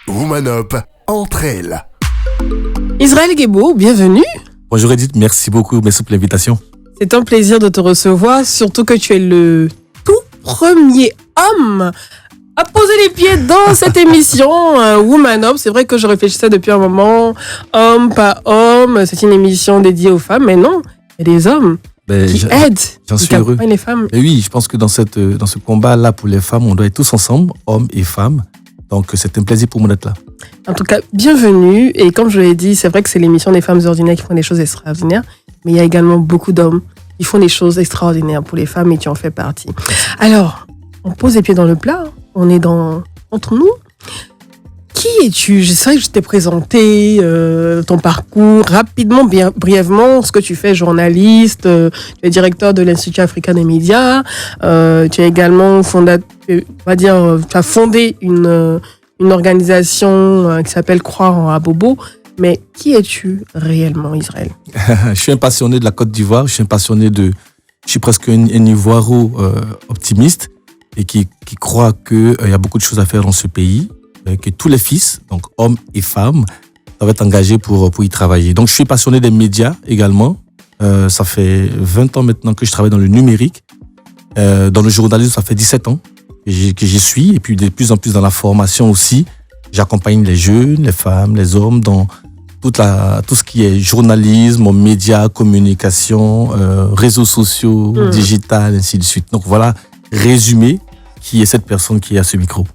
Woman Up, entre elles. Israël Guebo, bienvenue. Bonjour Edith, merci beaucoup, merci pour l'invitation. C'est un plaisir de te recevoir, surtout que tu es le tout premier homme à poser les pieds dans cette émission Woman Up. C'est vrai que je réfléchissais depuis un moment, homme, pas homme, c'est une émission dédiée aux femmes, mais non, il y a des hommes qui aident, j'en qui suis heureux. accompagnent les femmes. Et oui, je pense que dans ce combat-là pour les femmes, on doit être tous ensemble, hommes et femmes. Donc c'est un plaisir pour moi d'être là. En tout cas, bienvenue. Et comme je l'ai dit, c'est vrai que c'est l'émission des femmes ordinaires qui font des choses extraordinaires, mais il y a également beaucoup d'hommes qui font des choses extraordinaires pour les femmes et tu en fais partie. Alors, on pose les pieds dans le plat, on est entre nous. Qui es-tu? Je sais que je t'ai présenté ton parcours rapidement, bien brièvement, ce que tu fais, journaliste, tu es directeur de l'Institut africain des médias, tu es également tu as fondé une organisation qui s'appelle Croire en Abobo. Mais qui es-tu réellement, Israël? Je suis un passionné de la Côte d'Ivoire, je suis presque un Ivoiro optimiste et qui croit qu'il y a beaucoup de choses à faire dans ce pays, que tous les fils, donc hommes et femmes, doivent être engagés pour y travailler. Donc je suis passionné des médias également. Ça fait 20 ans maintenant que je travaille dans le numérique. Dans le journalisme, ça fait 17 ans que j'y suis. Et puis de plus en plus dans la formation aussi. J'accompagne les jeunes, les femmes, les hommes dans tout ce qui est journalisme, médias, communication, réseaux sociaux, digital, ainsi de suite. Donc voilà, résumé, qui est cette personne qui est à ce micro.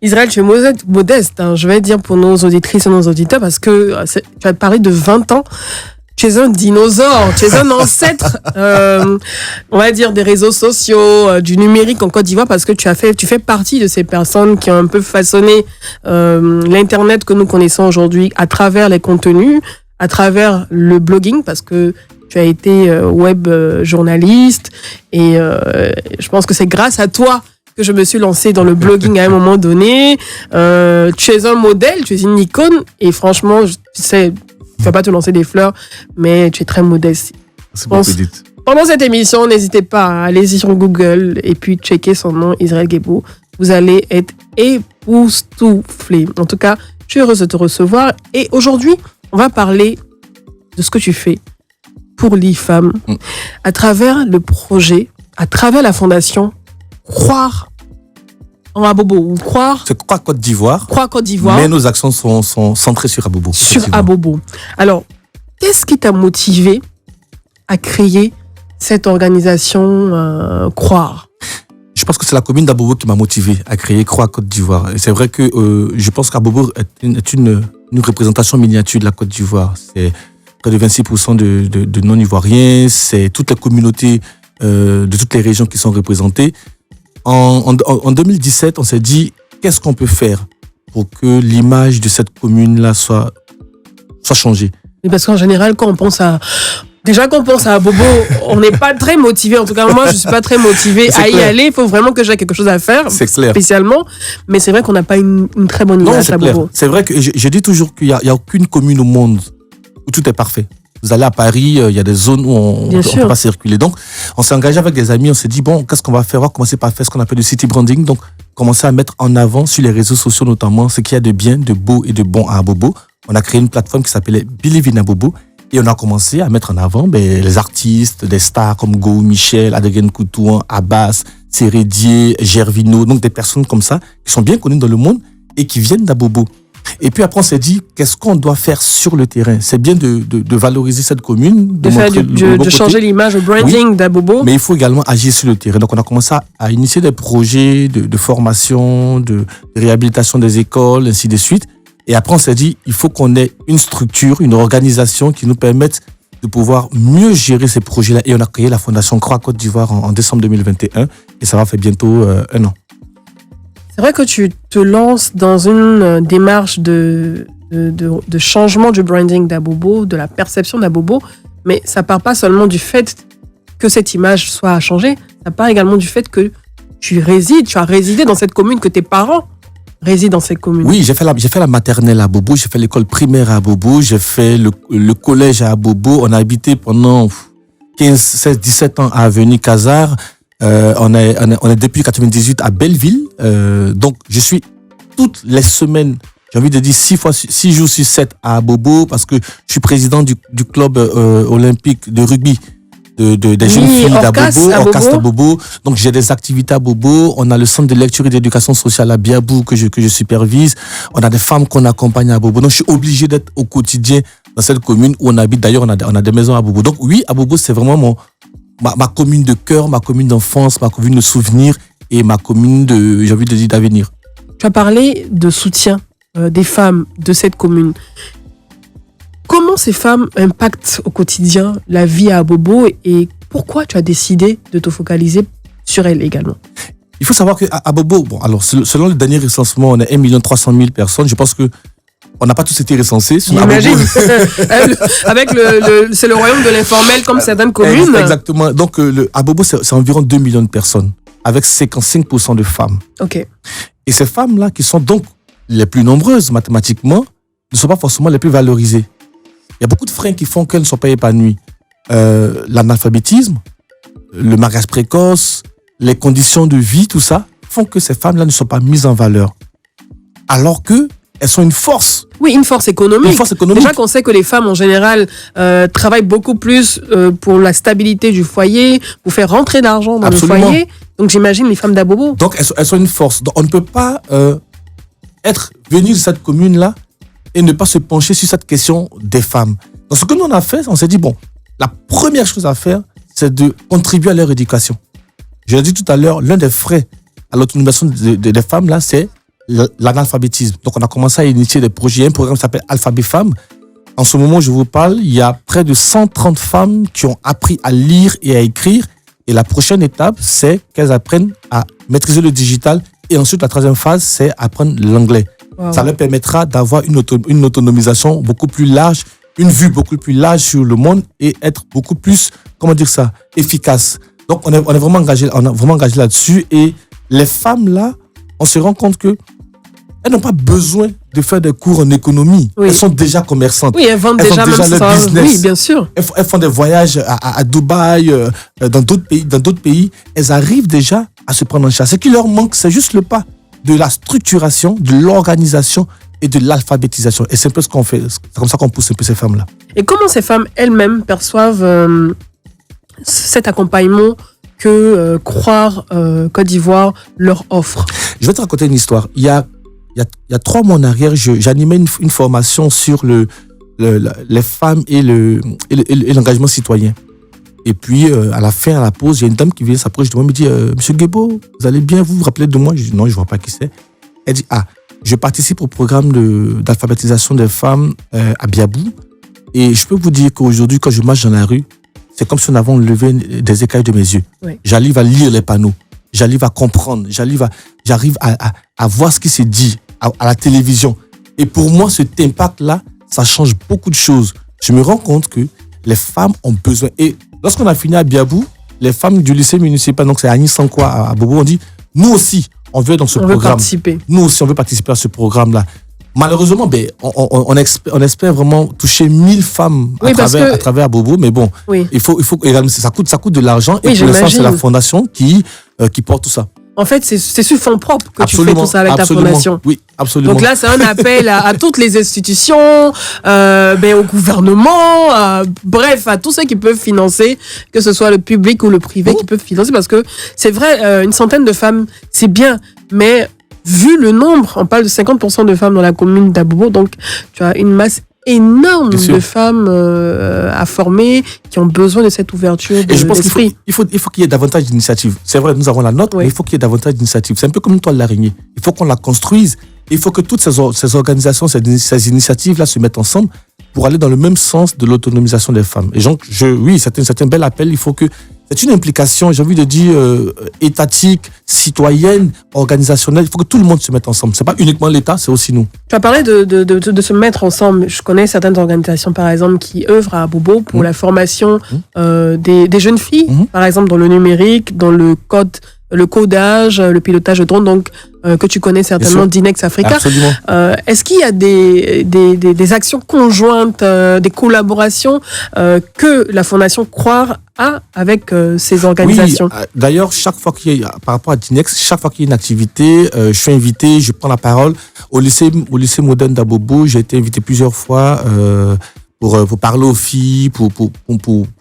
Israël, tu es modeste, hein, je vais dire pour nos auditrices et nos auditeurs, parce que tu as parlé de 20 ans. Tu es un dinosaure, tu es un ancêtre, on va dire, des réseaux sociaux, du numérique en Côte d'Ivoire, parce que tu fais partie de ces personnes qui ont un peu façonné l'Internet que nous connaissons aujourd'hui à travers les contenus, à travers le blogging, parce que tu as été web journaliste, et je pense que c'est grâce à toi que je me suis lancée dans le blogging à un moment donné. Tu es un modèle, tu es une icône, et franchement, tu sais... Tu ne vas pas te lancer des fleurs, mais tu es très modeste. C'est beaucoup, Edith. Pendant cette émission, n'hésitez pas à aller sur Google et puis checker son nom, Israël Guebo. Vous allez être époustouflés. En tout cas, je suis heureuse de te recevoir. Et aujourd'hui, on va parler de ce que tu fais pour l'IFAM à travers le projet, à travers la fondation Croire en Abobo, ou Croire... C'est Croire Côte d'Ivoire. Croire Côte d'Ivoire. Mais nos actions sont centrées sur Abobo. Sur Abobo. Alors, qu'est-ce qui t'a motivé à créer cette organisation Croire? Je pense que c'est la commune d'Abobo qui m'a motivé à créer Croire Côte d'Ivoire. Et c'est vrai que je pense qu'Abobo est une représentation miniature de la Côte d'Ivoire. C'est près de 26% de non-ivoiriens. C'est toutes les communautés de toutes les régions qui sont représentées. En 2017, on s'est dit, qu'est-ce qu'on peut faire pour que l'image de cette commune-là soit changée? Parce qu'en général, quand on pense à Abobo, on n'est pas très motivé. En tout cas, moi, je ne suis pas très motivé à y aller. Il faut vraiment que j'ai quelque chose à faire, spécialement. Mais c'est vrai qu'on n'a pas une très bonne image à Abobo. C'est vrai que je dis toujours qu'il n'y a aucune commune au monde où tout est parfait. Vous allez à Paris, il y a des zones où on ne peut pas circuler. Donc, on s'est engagé avec des amis, on s'est dit, bon, qu'est-ce qu'on va faire? On va commencer par faire ce qu'on appelle le city branding. Donc, commencer à mettre en avant sur les réseaux sociaux notamment ce qu'il y a de bien, de beau et de bon à Abobo. On a créé une plateforme qui s'appelait Believe in Abobo et on a commencé à mettre en avant les artistes, des stars comme Go, Michel, Adrien Koutouan, Abbas, Sérédier, Gervino, donc des personnes comme ça qui sont bien connues dans le monde et qui viennent d'Abobo. Et puis après, on s'est dit, qu'est-ce qu'on doit faire sur le terrain? C'est bien de valoriser cette commune, de changer l'image, le branding d'Abobo. Mais il faut également agir sur le terrain. Donc, on a commencé à initier des projets de formation, de réhabilitation des écoles, ainsi de suite. Et après, on s'est dit, il faut qu'on ait une structure, une organisation qui nous permette de pouvoir mieux gérer ces projets-là. Et on a créé la Fondation Croix Côte d'Ivoire en décembre 2021. Et ça va faire bientôt 1 an. C'est vrai que tu te lances dans une démarche de changement du branding d'Abobo, de la perception d'Abobo, mais ça part pas seulement du fait que cette image soit à changer, ça part également du fait que tu as résidé dans cette commune, que tes parents résident dans cette commune. Oui, j'ai fait la maternelle à Abobo, j'ai fait l'école primaire à Abobo, j'ai fait le collège à Abobo. On a habité pendant 15, 16, 17 ans à Avenue Casar. On est depuis 98 à Belleville. Donc, je suis toutes les semaines j'ai envie de dire 6 jours sur 7 à Abobo parce que je suis président du club olympique de rugby des jeunes filles d'Abobo, Orcas d'Abobo. Donc j'ai des activités à Abobo. On a le centre de lecture et d'éducation sociale à Biabou que je supervise. On a des femmes qu'on accompagne à Abobo. Donc je suis obligé d'être au quotidien dans cette commune où on habite. D'ailleurs, on a des maisons à Abobo. Donc oui, Abobo, c'est vraiment ma commune de cœur, ma commune d'enfance, ma commune de souvenirs et ma commune j'ai envie de dire, d'avenir. Tu as parlé de soutien des femmes de cette commune. Comment ces femmes impactent au quotidien la vie à Abobo et pourquoi tu as décidé de te focaliser sur elles également? Il faut savoir qu'à Abobo, bon, alors, selon le dernier recensement, on a 1 300 000 personnes. Je pense que on n'a pas tous été recensés. J'imagine. Avec c'est le royaume de l'informel comme certaines communes. Exactement. Donc, Abobo, c'est environ 2 millions de personnes avec 55% de femmes. OK. Et ces femmes-là, qui sont donc les plus nombreuses mathématiquement, ne sont pas forcément les plus valorisées. Il y a beaucoup de freins qui font qu'elles ne sont pas épanouies. L'analphabétisme, le mariage précoce, les conditions de vie, tout ça, font que ces femmes-là ne sont pas mises en valeur. Alors qu'elles sont une force. Oui, une force économique. Une force économique. Déjà qu'on sait que les femmes, en général, travaillent beaucoup plus pour la stabilité du foyer, pour faire rentrer d'argent dans Absolument. le foyer. Donc j'imagine les femmes d'Abobo. Donc elles sont une force. Donc, on ne peut pas venir de cette commune-là et ne pas se pencher sur cette question des femmes. Donc ce que nous on a fait, on s'est dit, bon, la première chose à faire, c'est de contribuer à leur éducation. Je l'ai dit tout à l'heure, l'un des frais à l'autonomisation des femmes, là, c'est l'analphabétisme. Donc on a commencé à initier des projets. Il y a un programme qui s'appelle Alphabet Femmes. En ce moment où je vous parle, il y a près de 130 femmes qui ont appris à lire et à écrire. Et la prochaine étape, c'est qu'elles apprennent à maîtriser le digital. Et ensuite, la troisième phase, c'est apprendre l'anglais. Wow. Ça leur permettra d'avoir une autonomisation beaucoup plus large, une vue beaucoup plus large sur le monde et être beaucoup plus, efficace. Donc, on est vraiment engagé là-dessus. Et les femmes, là, on se rend compte que elles n'ont pas besoin de faire des cours en économie. Oui. Elles sont déjà commerçantes. Oui, elles vendent déjà leur business. Oui, bien sûr. Elles font des voyages à Dubaï, dans d'autres pays. Elles arrivent déjà à se prendre en charge. Ce qui leur manque, c'est juste le pas de la structuration, de l'organisation et de l'alphabétisation. Et c'est un peu ce qu'on fait. C'est comme ça qu'on pousse un peu ces femmes-là. Et comment ces femmes elles-mêmes perçoivent cet accompagnement que Croire Côte d'Ivoire leur offre? Je vais te raconter une histoire. Il y a 3 mois en arrière, j'animais une formation sur les femmes et l'engagement citoyen. Et puis, à la fin, à la pause, il y a une dame qui vient s'approcher de moi et me dit « Monsieur Guébo, vous allez bien vous rappeler de moi ?» Je dis « Non, je ne vois pas qui c'est. » Elle dit « Ah, je participe au programme d'alphabétisation des femmes à Biabou. Et je peux vous dire qu'aujourd'hui, quand je marche dans la rue, c'est comme si on avait enlevé des écailles de mes yeux. Oui. J'arrive à lire les panneaux. J'arrive à comprendre. J'arrive à voir ce qui se dit à la télévision. Et pour moi, cet impact-là, ça change beaucoup de choses. Je me rends compte que les femmes ont besoin. Et lorsqu'on a fini à Biabou, les femmes du lycée municipal, donc c'est à Agnès Sankoua à Bobo, on dit, nous aussi, on veut dans ce programme. Participer. Nous aussi, on veut participer à ce programme-là. Malheureusement, on espère vraiment toucher 1000 femmes à travers Bobo, mais bon, oui. il faut ça coûte de l'argent. Oui, et pour l'instant, c'est la fondation qui porte tout ça. En fait, c'est sur fonds propres que tu fais tout ça avec ta fondation. Oui, absolument. Donc là, c'est un appel à toutes les institutions, au gouvernement, bref, à tous ceux qui peuvent financer, que ce soit le public ou le privé qui peuvent financer, parce que c'est vrai, une centaine de femmes, c'est bien, mais vu le nombre, on parle de 50% de femmes dans la commune d'Abobo, donc tu as une masse énorme de femmes à former qui ont besoin de cette ouverture de l'esprit. Il faut qu'il y ait davantage d'initiatives. C'est vrai, nous avons la nôtre, mais il faut qu'il y ait davantage d'initiatives. C'est un peu comme une toile d'araignée. Il faut qu'on la construise. Il faut que toutes ces organisations, ces initiatives-là se mettent ensemble pour aller dans le même sens de l'autonomisation des femmes. Et donc, oui, c'est un bel appel. Il faut que c'est une implication, j'ai envie de dire, étatique, citoyenne, organisationnelle. Il faut que tout le monde se mette ensemble. Ce n'est pas uniquement l'État, c'est aussi nous. Tu as parlé de se mettre ensemble. Je connais certaines organisations, par exemple, qui œuvrent à Abobo pour la formation des jeunes filles, par exemple, dans le numérique, dans le code le codage, le pilotage de drone, donc que tu connais certainement d'Inex Africa. Absolument. Est-ce qu'il y a des actions conjointes, des collaborations que la Fondation Croire a avec ces organisations? Oui, d'ailleurs, chaque fois par rapport à Dinex, chaque fois qu'il y a une activité, je suis invité, je prends la parole. Au lycée moderne d'Abobo, j'ai été invité plusieurs fois pour parler aux filles, pour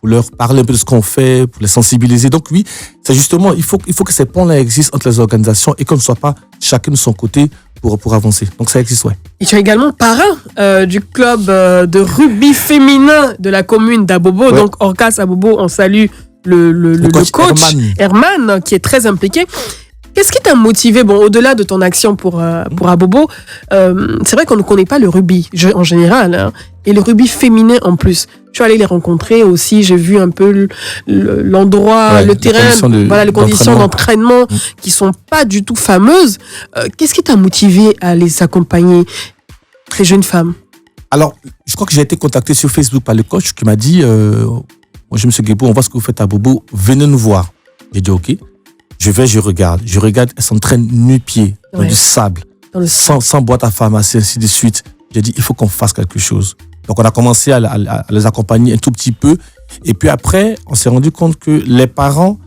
leur parler un peu de ce qu'on fait, pour les sensibiliser. Donc oui, c'est justement, il faut que ces ponts-là existent entre les organisations et qu'on ne soit pas chacun de son côté pour avancer. Donc ça existe, ouais. Et tu es également parrain du club de rugby féminin de la commune d'Abobo. Ouais. Donc Orcas Abobo, on salue le coach Herman, qui est très impliqué. Qu'est-ce qui t'a motivé, au-delà de ton action pour Abobo, c'est vrai qu'on ne connaît pas le rugby en général, hein, et le rugby féminin en plus. Je suis allée les rencontrer aussi, j'ai vu un peu l'endroit, le terrain, les conditions d'entraînement qui sont pas du tout fameuses. Qu'est-ce qui t'a motivé à les accompagner, ces jeunes femmes? Alors, je crois que j'ai été contacté sur Facebook par le coach qui m'a dit bonjour monsieur Guébou, on voit ce que vous faites à Abobo, venez nous voir. J'ai dit ok. Je regarde, elles s'entraînent nu-pieds dans du sable, sans boîte à pharmacie, ainsi de suite. J'ai dit, il faut qu'on fasse quelque chose. Donc, on a commencé à les accompagner un tout petit peu. Et puis après, on s'est rendu compte que les parents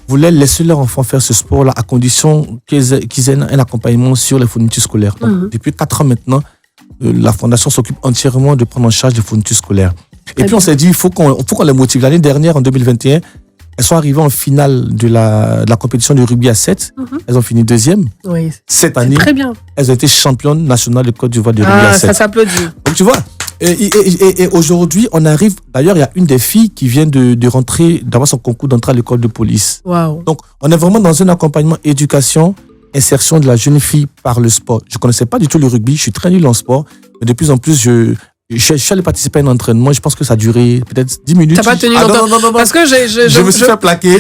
voulaient laisser leurs enfants faire ce sport-là à condition qu'ils aient un accompagnement sur les fournitures scolaires. Donc, depuis 4 ans maintenant, la Fondation s'occupe entièrement de prendre en charge les fournitures scolaires. Et puis, on s'est dit, il faut qu'on les motive. L'année dernière, en 2021, elles sont arrivées en finale de la compétition de rugby à 7. Elles ont fini 2e. Oui, cette année, très bien. Elles ont été championnes nationales de Côte d'Ivoire de rugby à 7. Ça s'applaudit. Donc tu vois, et aujourd'hui, on arrive... D'ailleurs, il y a une des filles qui vient de rentrer, d'avoir son concours d'entrée à l'école de police. Wow. Donc, on est vraiment dans un accompagnement éducation, insertion de la jeune fille par le sport. Je ne connaissais pas du tout le rugby, je suis très nul en sport. Mais de plus en plus, je suis allé participer à un entraînement, je pense que ça a duré peut-être 10 minutes. T'as pas tenu longtemps? Non. Parce que je me suis fait plaquer.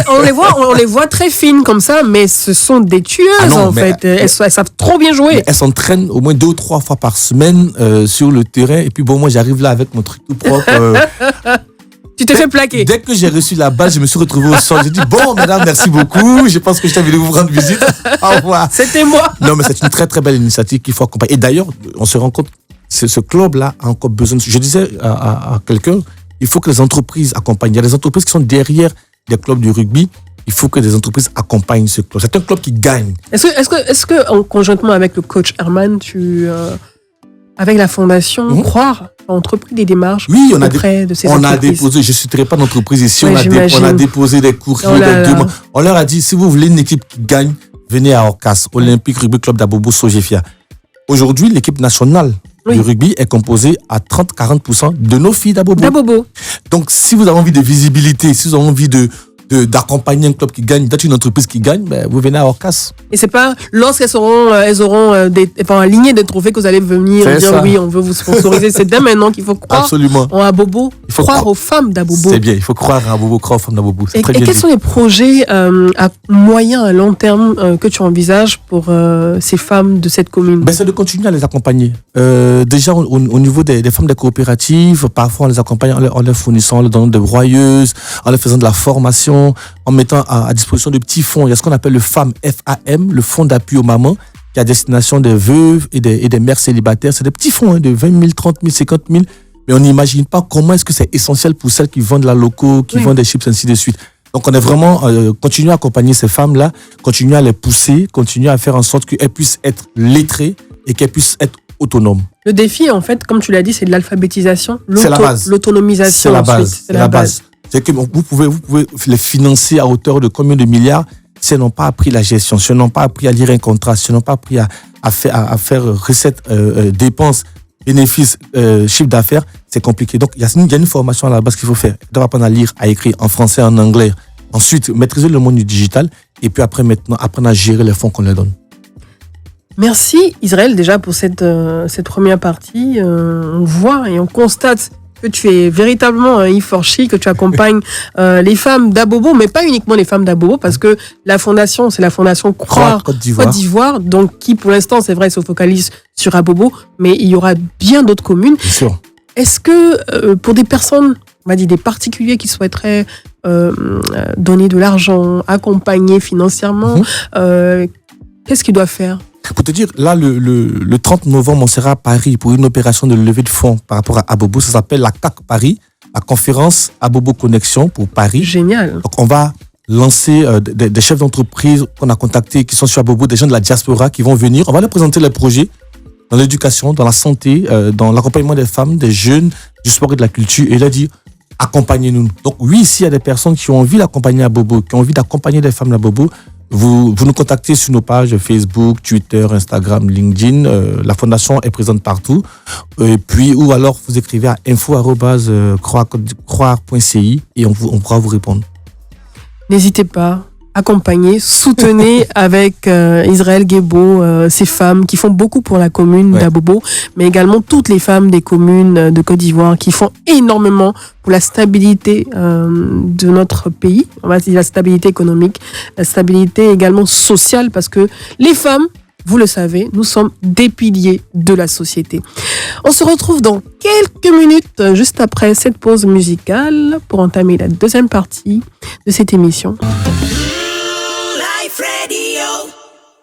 On les voit très fines comme ça, mais ce sont des tueuses en fait. Elles savent trop bien jouer. Elles s'entraînent au moins 2 ou 3 fois par semaine sur le terrain. Et puis moi j'arrive là avec mon truc tout propre. Tu t'es fait plaquer. Dès que j'ai reçu la balle, je me suis retrouvé au sol. J'ai dit, mesdames, merci beaucoup. Je pense que je t'avais venu vous rendre visite. Au revoir. C'était moi. Non, mais c'est une très, très belle initiative qu'il faut accompagner. Et d'ailleurs, on se rend compte, ce club-là a encore besoin. Je disais à quelqu'un, il faut que les entreprises accompagnent. Il y a des entreprises qui sont derrière des clubs de rugby. Il faut que des entreprises accompagnent ce club. C'est un club qui gagne. Est-ce que conjointement avec le coach Herman, avec la Fondation Croire, a entrepris des démarches auprès de ces entreprises? On a déposé, je ne citerai pas d'entreprise ici, on a déposé des courriers, des demandes. On leur a dit, si vous voulez une équipe qui gagne, venez à Orcas, Olympique Rugby Club d'Abobo, Sogefia. Aujourd'hui, l'équipe nationale du rugby est composée à 30-40% de nos filles d'Abobo. Donc, si vous avez envie de visibilité, si vous avez envie d'accompagner un club qui gagne, d'être une entreprise qui gagne, vous venez à Orcas. Et c'est pas lorsqu'elles auront une lignée de trophées que vous allez venir dire ça. Oui, on veut vous sponsoriser. C'est dès maintenant qu'il faut croire en Abobo, il faut croire aux femmes d'Abobo. C'est bien, il faut croire à Abobo, croire aux femmes d'Abobo. Et quels sont les projets à moyen, à long terme que tu envisages pour ces femmes de cette commune? C'est de continuer à les accompagner. Déjà, au niveau des femmes des coopératives, parfois on les accompagne en leur fournissant, en leur donnant des broyeuses, en leur faisant de la formation, en mettant à disposition de petits fonds. Il y a ce qu'on appelle le FAM, le fonds d'appui aux mamans, qui est à destination des veuves et des mères célibataires. C'est des petits fonds de 20 000, 30 000, 50 000. Mais on n'imagine pas comment est-ce que c'est essentiel pour celles qui vendent la loco, qui vendent des chips, ainsi de suite. Donc on est vraiment continuer à accompagner ces femmes-là, continuer à les pousser, continuer à faire en sorte qu'elles puissent être lettrées et qu'elles puissent être autonomes. Le défi, en fait, comme tu l'as dit, c'est de l'alphabétisation, c'est la base. L'autonomisation. C'est la base. C'est que vous pouvez les financer à hauteur de combien de milliards si elles n'ont pas appris la gestion, si elles n'ont pas appris à lire un contrat, si elles n'ont pas appris à faire recettes, dépenses, bénéfices, chiffre d'affaires, c'est compliqué. Donc, il y a une formation à la base qu'il faut faire. Elles doivent apprendre à lire, à écrire en français, en anglais. Ensuite, maîtriser le monde du digital. Et puis après, maintenant, apprendre à gérer les fonds qu'on leur donne. Merci Israël déjà pour cette première partie. On voit et on constate que tu es véritablement un Iforchi, que tu accompagnes les femmes d'Abobo, mais pas uniquement les femmes d'Abobo, parce que la fondation, c'est la fondation Croire Côte d'Ivoire, donc qui pour l'instant, c'est vrai, se focalise sur Abobo, mais il y aura bien d'autres communes. Bien sûr. Est-ce que pour des personnes, on va dire des particuliers qui souhaiteraient donner de l'argent, accompagner financièrement, qu'est-ce qu'il doit faire? Pour te dire, là, le 30 novembre, on sera à Paris pour une opération de levée de fonds par rapport à Abobo. Ça s'appelle la CAC Paris, la conférence Abobo Connexion pour Paris. Génial. Donc, on va lancer des chefs d'entreprise qu'on a contactés, qui sont sur Abobo, des gens de la diaspora qui vont venir. On va leur présenter les projets dans l'éducation, dans la santé, dans l'accompagnement des femmes, des jeunes, du sport et de la culture. Et il a dit, accompagnez-nous. Donc oui, s'il y a des personnes qui ont envie d'accompagner Abobo, qui ont envie d'accompagner des femmes d'Abobo, vous nous contactez sur nos pages Facebook, Twitter, Instagram, LinkedIn. La fondation est présente partout. Et puis, ou alors vous écrivez à info@croire.ci et on pourra vous répondre. N'hésitez pas, accompagnez, soutenez avec Israël Guébo, ces femmes qui font beaucoup pour la commune d'Abobo, mais également toutes les femmes des communes de Côte d'Ivoire qui font énormément pour la stabilité de notre pays, on va dire la stabilité économique, la stabilité également sociale, parce que les femmes, vous le savez, nous sommes des piliers de la société. On se retrouve dans quelques minutes, juste après cette pause musicale, pour entamer la deuxième partie de cette émission. Life Radio.